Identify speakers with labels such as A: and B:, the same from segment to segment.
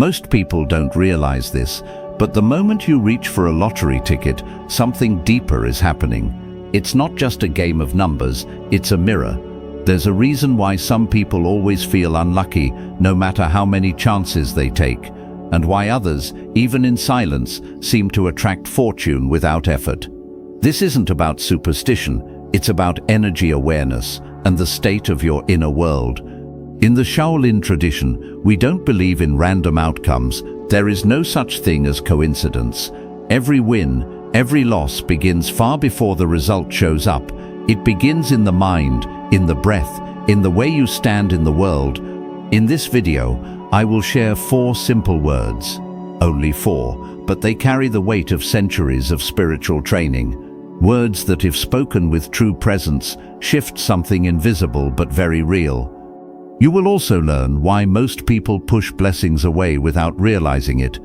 A: Most people don't realize this, but the moment you reach for a lottery ticket, something deeper is happening. It's not just a game of numbers, it's a mirror. There's a reason why some people always feel unlucky, no matter how many chances they take, and why others, even in silence, seem to attract fortune without effort. This isn't about superstition, it's about energy awareness and the state of your inner world. In the Shaolin tradition, we don't believe in random outcomes. There is no such thing as coincidence. Every win, every loss begins far before the result shows up. It begins in the mind, in the breath, in the way you stand in the world. In this video, I will share 4 simple words. Only 4, but they carry the weight of centuries of spiritual training. Words that, if spoken with true presence, shift something invisible but very real. You will also learn why most people push blessings away without realizing it,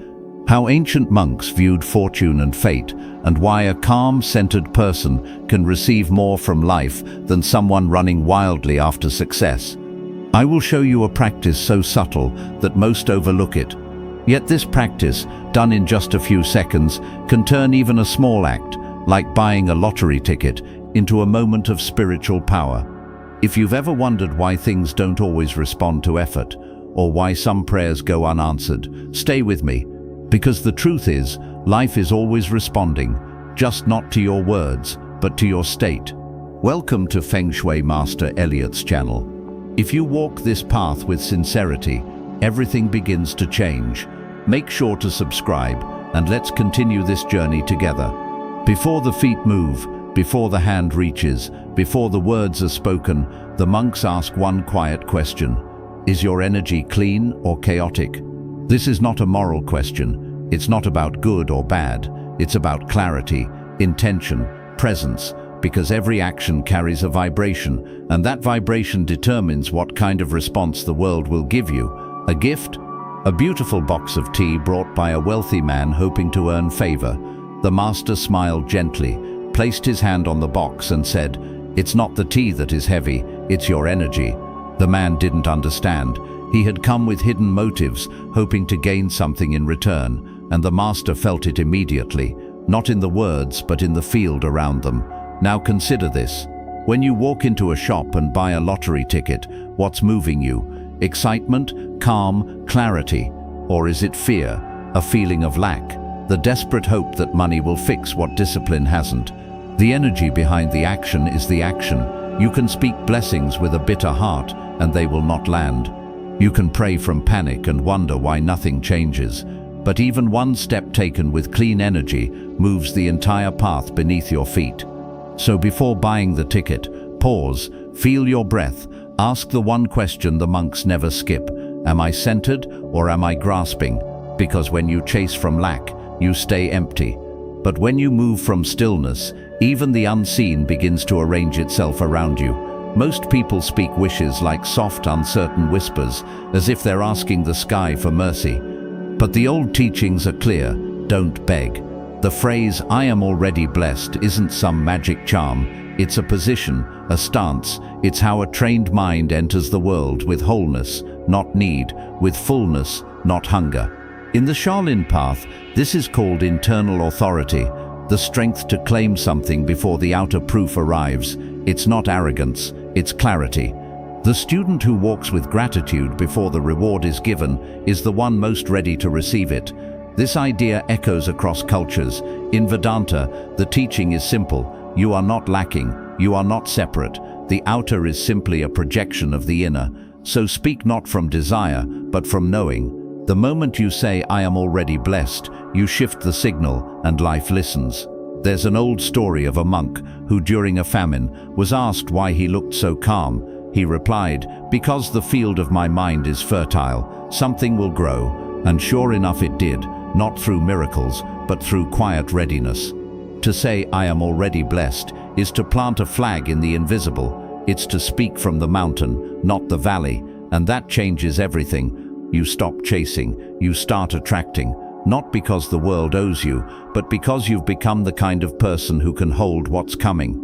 A: how ancient monks viewed fortune and fate, and why a calm, centered person can receive more from life than someone running wildly after success. I will show you a practice so subtle that most overlook it. Yet this practice, done in just a few seconds, can turn even a small act, like buying a lottery ticket, into a moment of spiritual power. If you've ever wondered why things don't always respond to effort, or why some prayers go unanswered, stay with me, because the truth is, life is always responding, just not to your words, but to your state. Welcome to Feng Shui Master Eliot's channel. If you walk this path with sincerity, everything begins to change. Make sure to subscribe, and let's continue this journey together. Before the feet move, before the hand reaches, before the words are spoken, the monks ask one quiet question. Is your energy clean or chaotic? This is not a moral question. It's not about good or bad. It's about clarity, intention, presence, because every action carries a vibration, and that vibration determines what kind of response the world will give you. A gift? A beautiful box of tea brought by a wealthy man hoping to earn favor. The master smiled gently, placed his hand on the box and said, "It's not the tea that is heavy, it's your energy." The man didn't understand. He had come with hidden motives, hoping to gain something in return, and the master felt it immediately, not in the words but in the field around them. Now consider this. When you walk into a shop and buy a lottery ticket, what's moving you? Excitement, calm, clarity? Or is it fear, a feeling of lack, the desperate hope that money will fix what discipline hasn't? The energy behind the action is the action. You can speak blessings with a bitter heart, and they will not land. You can pray from panic and wonder why nothing changes. But even one step taken with clean energy moves the entire path beneath your feet. So before buying the ticket, pause, feel your breath, ask the one question the monks never skip. Am I centered or am I grasping? Because when you chase from lack, you stay empty. But when you move from stillness, even the unseen begins to arrange itself around you. Most people speak wishes like soft, uncertain whispers, as if they're asking the sky for mercy. But the old teachings are clear: don't beg. The phrase, "I am already blessed," isn't some magic charm. It's a position, a stance. It's how a trained mind enters the world, with wholeness, not need, with fullness, not hunger. In the Shaolin path, this is called internal authority, the strength to claim something before the outer proof arrives. It's not arrogance, it's clarity. The student who walks with gratitude before the reward is given is the one most ready to receive it. This idea echoes across cultures. In Vedanta, the teaching is simple. You are not lacking, you are not separate. The outer is simply a projection of the inner. So speak not from desire, but from knowing. The moment you say, "I am already blessed," you shift the signal and life listens. There's an old story of a monk who, during a famine, was asked why he looked so calm. He replied, "Because the field of my mind is fertile, something will grow." And sure enough it did, not through miracles, but through quiet readiness. To say, "I am already blessed," is to plant a flag in the invisible. It's to speak from the mountain, not the valley, and that changes everything. You stop chasing, you start attracting, not because the world owes you, but because you've become the kind of person who can hold what's coming.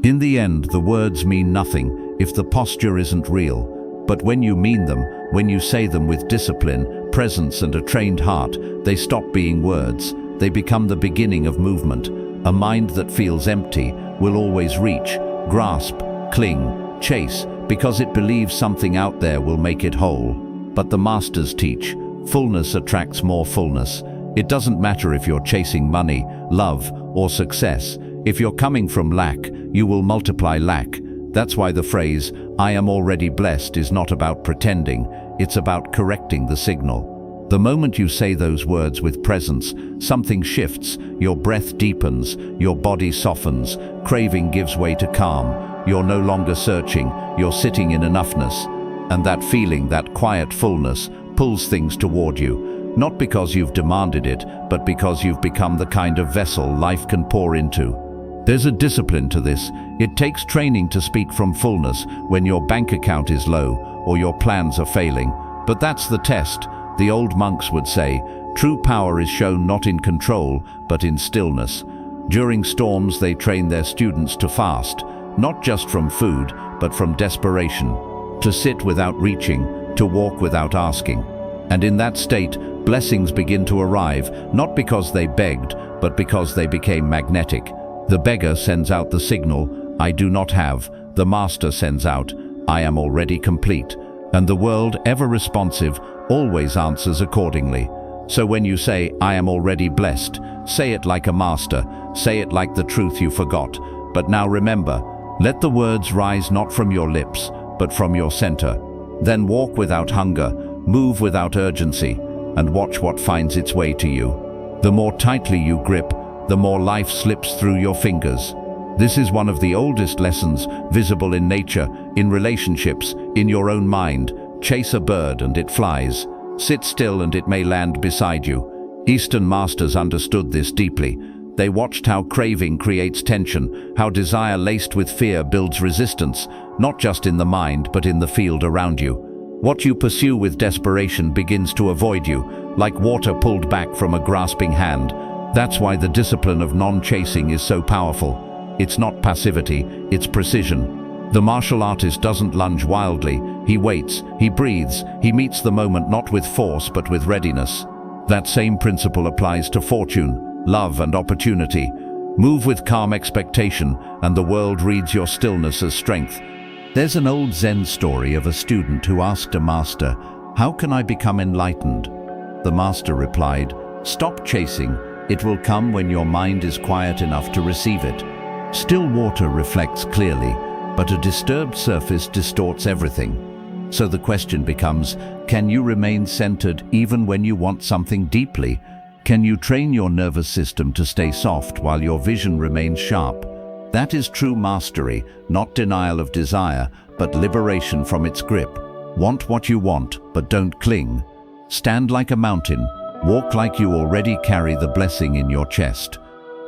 A: In the end, the words mean nothing if the posture isn't real. But when you mean them, when you say them with discipline, presence and a trained heart, they stop being words. They become the beginning of movement. A mind that feels empty will always reach, grasp, cling, chase, because it believes something out there will make it whole. But the masters teach, fullness attracts more fullness. It doesn't matter if you're chasing money, love, or success. If you're coming from lack, you will multiply lack. That's why the phrase, "I am already blessed," is not about pretending, it's about correcting the signal. The moment you say those words with presence, something shifts, your breath deepens, your body softens, craving gives way to calm. You're no longer searching, you're sitting in enoughness. And that feeling, that quiet fullness, pulls things toward you. Not because you've demanded it, but because you've become the kind of vessel life can pour into. There's a discipline to this. It takes training to speak from fullness when your bank account is low or your plans are failing. But that's the test. The old monks would say, true power is shown not in control, but in stillness. During storms, they train their students to fast, not just from food, but from desperation. To sit without reaching, to walk without asking. And in that state, blessings begin to arrive, not because they begged, but because they became magnetic. The beggar sends out the signal, "I do not have." The master sends out, "I am already complete." And the world, ever responsive, always answers accordingly. So when you say, "I am already blessed," say it like a master, say it like the truth you forgot. But now remember, let the words rise not from your lips, but from your center. Then walk without hunger, move without urgency, and watch what finds its way to you. The more tightly you grip, the more life slips through your fingers. This is one of the oldest lessons visible in nature, in relationships, in your own mind. Chase a bird and it flies. Sit still and it may land beside you. Eastern masters understood this deeply. They watched how craving creates tension, how desire laced with fear builds resistance, not just in the mind but in the field around you. What you pursue with desperation begins to avoid you, like water pulled back from a grasping hand. That's why the discipline of non-chasing is so powerful. It's not passivity, it's precision. The martial artist doesn't lunge wildly. He waits, he breathes, he meets the moment not with force but with readiness. That same principle applies to fortune, love and opportunity. Move with calm expectation and the world reads your stillness as strength. There's an old Zen story of a student who asked a master, "How can I become enlightened?" The master replied, "Stop chasing. It will come when your mind is quiet enough to receive it." Still water reflects clearly, but a disturbed surface distorts everything. So the question becomes, can you remain centered even when you want something deeply? Can you train your nervous system to stay soft while your vision remains sharp? That is true mastery, not denial of desire, but liberation from its grip. Want what you want, but don't cling. Stand like a mountain. Walk like you already carry the blessing in your chest.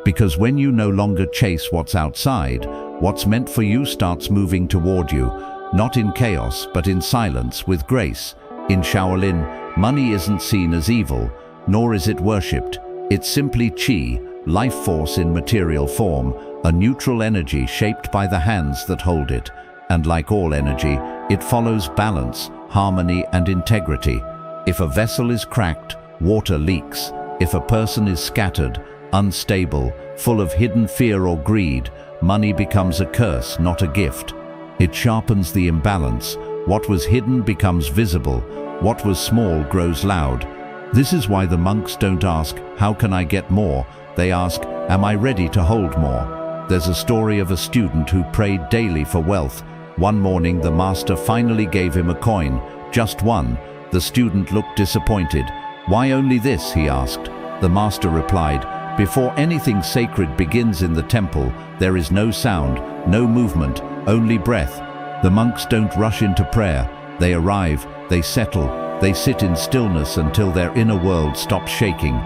A: Because when you no longer chase what's outside, what's meant for you starts moving toward you, not in chaos, but in silence, with grace. In Shaolin, money isn't seen as evil, nor is it worshipped. It's simply chi, life force in material form, a neutral energy shaped by the hands that hold it. And like all energy, it follows balance, harmony, and integrity. If a vessel is cracked, water leaks. If a person is scattered, unstable, full of hidden fear or greed, money becomes a curse, not a gift. It sharpens the imbalance. What was hidden becomes visible. What was small grows loud. This is why the monks don't ask, "How can I get more?" They ask, "Am I ready to hold more?" There's a story of a student who prayed daily for wealth. One morning, the master finally gave him a coin, just one. The student looked disappointed. "Why only this?" he asked. The master replied, "Before anything sacred begins in the temple, there is no sound, no movement, only breath." The monks don't rush into prayer. They arrive, they settle, they sit in stillness until their inner world stops shaking.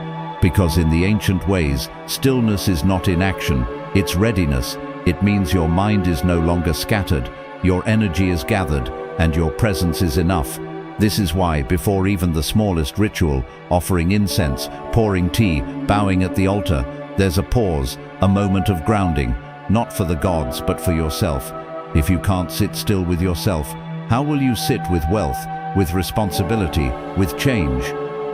A: Because in the ancient ways, stillness is not inaction, it's readiness. It means your mind is no longer scattered, your energy is gathered, and your presence is enough. This is why, before even the smallest ritual, offering incense, pouring tea, bowing at the altar, there's a pause, a moment of grounding, not for the gods, but for yourself. If you can't sit still with yourself, how will you sit with wealth, with responsibility, with change?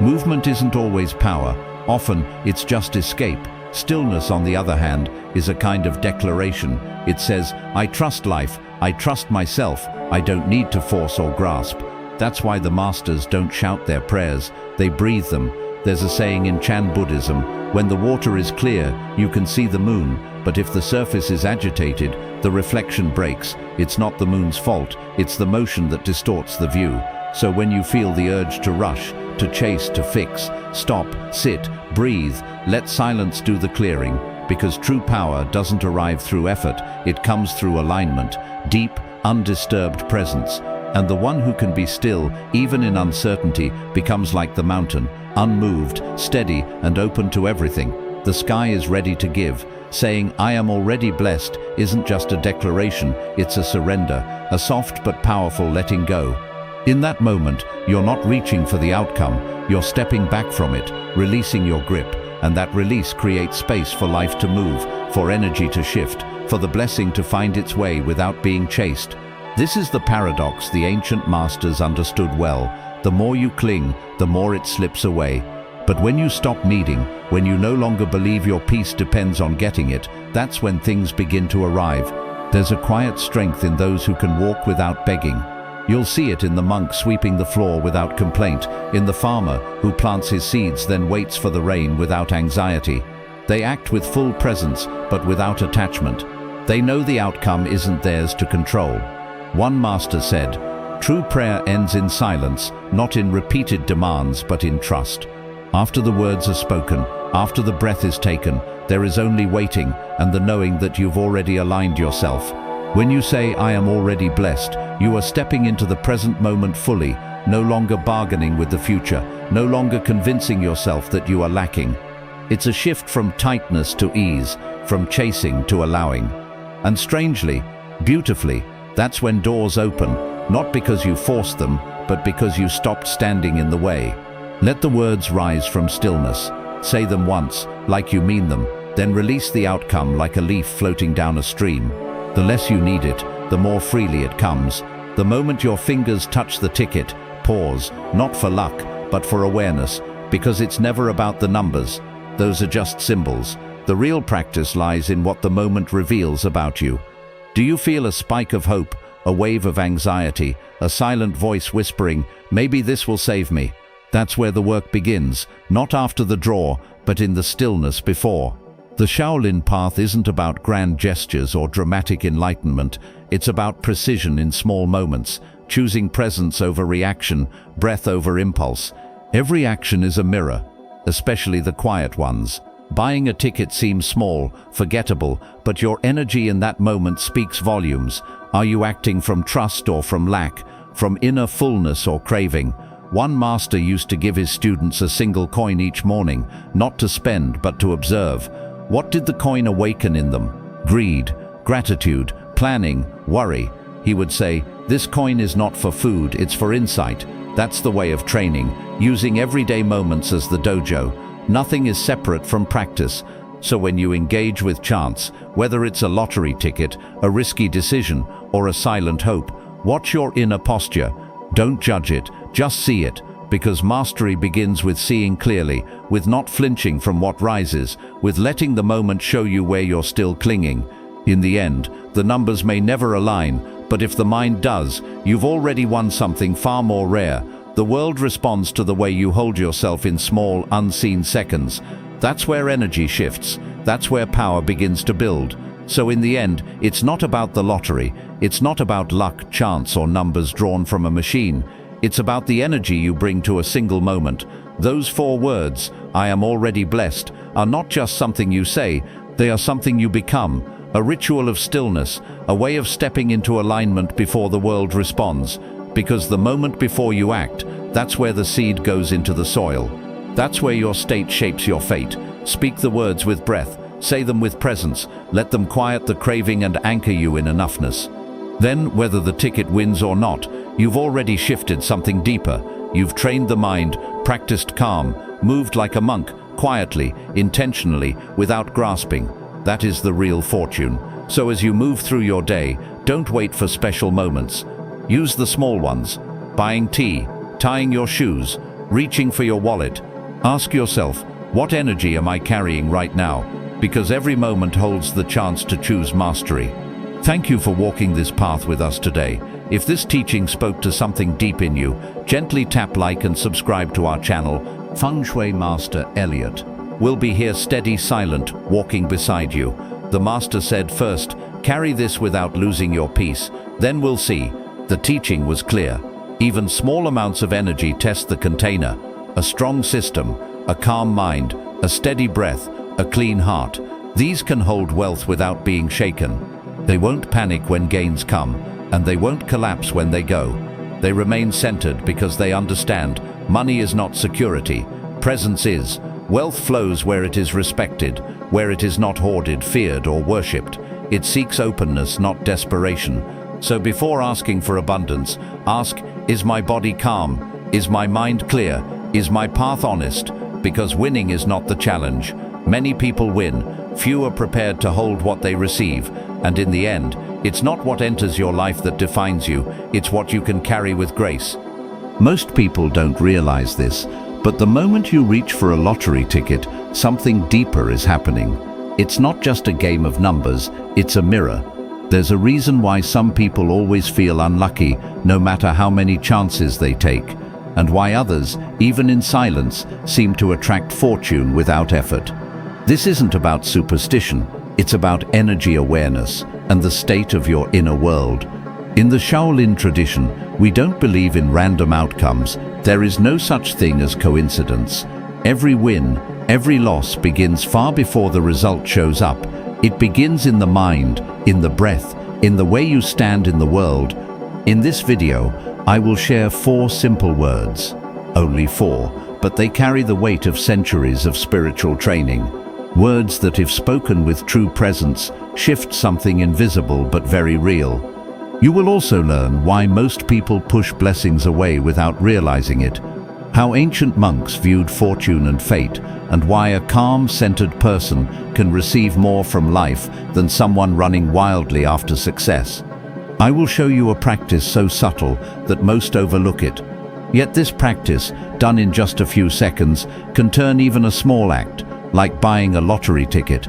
A: Movement isn't always power. Often, it's just escape. Stillness, on the other hand, is a kind of declaration. It says, I trust life, I trust myself, I don't need to force or grasp. That's why the masters don't shout their prayers, they breathe them. There's a saying in Chan Buddhism, when the water is clear, you can see the moon, but if the surface is agitated, the reflection breaks. It's not the moon's fault, it's the motion that distorts the view. So when you feel the urge to rush, to chase, to fix, stop, sit, breathe, let silence do the clearing, because true power doesn't arrive through effort, it comes through alignment, deep, undisturbed presence. And the one who can be still, even in uncertainty, becomes like the mountain, unmoved, steady, and open to everything. The sky is ready to give. Saying, I am already blessed, isn't just a declaration, it's a surrender, a soft but powerful letting go. In that moment, you're not reaching for the outcome, you're stepping back from it, releasing your grip, and that release creates space for life to move, for energy to shift, for the blessing to find its way without being chased. This is the paradox the ancient masters understood well. The more you cling, the more it slips away. But when you stop needing, when you no longer believe your peace depends on getting it, that's when things begin to arrive. There's a quiet strength in those who can walk without begging. You'll see it in the monk sweeping the floor without complaint, in the farmer who plants his seeds then waits for the rain without anxiety. They act with full presence, but without attachment. They know the outcome isn't theirs to control. One master said, "True prayer ends in silence, not in repeated demands, but in trust." After the words are spoken, after the breath is taken, there is only waiting and the knowing that you've already aligned yourself. When you say, I am already blessed, you are stepping into the present moment fully, no longer bargaining with the future, no longer convincing yourself that you are lacking. It's a shift from tightness to ease, from chasing to allowing. And strangely, beautifully, that's when doors open, not because you forced them, but because you stopped standing in the way. Let the words rise from stillness. Say them once, like you mean them, then release the outcome like a leaf floating down a stream. The less you need it, the more freely it comes. The moment your fingers touch the ticket, pause, not for luck, but for awareness, because it's never about the numbers. Those are just symbols. The real practice lies in what the moment reveals about you. Do you feel a spike of hope, a wave of anxiety, a silent voice whispering, maybe this will save me? That's where the work begins, not after the draw, but in the stillness before. The Shaolin path isn't about grand gestures or dramatic enlightenment. It's about precision in small moments, choosing presence over reaction, breath over impulse. Every action is a mirror, especially the quiet ones. Buying a ticket seems small, forgettable, but your energy in that moment speaks volumes. Are you acting from trust or from lack, from inner fullness or craving? One master used to give his students a single coin each morning, not to spend but to observe. What did the coin awaken in them? Greed, gratitude, planning, worry. He would say, this coin is not for food, it's for insight. That's the way of training, using everyday moments as the dojo. Nothing is separate from practice. So when you engage with chance, whether it's a lottery ticket, a risky decision, or a silent hope, watch your inner posture. Don't judge it, just see it. Because mastery begins with seeing clearly, with not flinching from what rises, with letting the moment show you where you're still clinging. In the end, the numbers may never align, but if the mind does, you've already won something far more rare. The world responds to the way you hold yourself in small, unseen seconds. That's where energy shifts. That's where power begins to build. So in the end, it's not about the lottery. It's not about luck, chance, or numbers drawn from a machine. It's about the energy you bring to a single moment. Those 4 words, I am already blessed, are not just something you say, they are something you become. A ritual of stillness, a way of stepping into alignment before the world responds. Because the moment before you act, that's where the seed goes into the soil. That's where your state shapes your fate. Speak the words with breath, say them with presence, let them quiet the craving and anchor you in enoughness. Then, whether the ticket wins or not, you've already shifted something deeper. You've trained the mind, practiced calm, moved like a monk, quietly, intentionally, without grasping. That is the real fortune. So as you move through your day, don't wait for special moments. Use the small ones. Buying tea, tying your shoes, reaching for your wallet. Ask yourself, what energy am I carrying right now? Because every moment holds the chance to choose mastery. Thank you for walking this path with us today. If this teaching spoke to something deep in you, gently tap like and subscribe to our channel, Feng Shui Master Eliot. We'll be here steady, silent, walking beside you. The Master said first, carry this without losing your peace. Then we'll see. The teaching was clear. Even small amounts of energy test the container. A strong system, a calm mind, a steady breath, a clean heart. These can hold wealth without being shaken. They won't panic when gains come, and they won't collapse when they go. They remain centered because they understand money is not security, presence is. Wealth flows where it is respected, where it is not hoarded, feared, or worshipped. It seeks openness, not desperation. So before asking for abundance, ask, is my body calm? Is my mind clear? Is my path honest? Because winning is not the challenge. Many people win, few are prepared to hold what they receive, and in the end, it's not what enters your life that defines you, it's what you can carry with grace. Most people don't realize this, but the moment you reach for a lottery ticket, something deeper is happening. It's not just a game of numbers, it's a mirror. There's a reason why some people always feel unlucky, no matter how many chances they take, and why others, even in silence, seem to attract fortune without effort. This isn't about superstition, it's about energy awareness and the state of your inner world. In the Shaolin tradition, we don't believe in random outcomes. There is no such thing as coincidence. Every win, every loss begins far before the result shows up. It begins in the mind, in the breath, in the way you stand in the world. In this video, I will share 4 simple words. Only 4, but they carry the weight of centuries of spiritual training. Words that, if spoken with true presence, shift something invisible but very real. You will also learn why most people push blessings away without realizing it, how ancient monks viewed fortune and fate, and why a calm, centered person can receive more from life than someone running wildly after success. I will show you a practice so subtle that most overlook it. Yet this practice, done in just a few seconds, can turn even a small act, like buying a lottery ticket,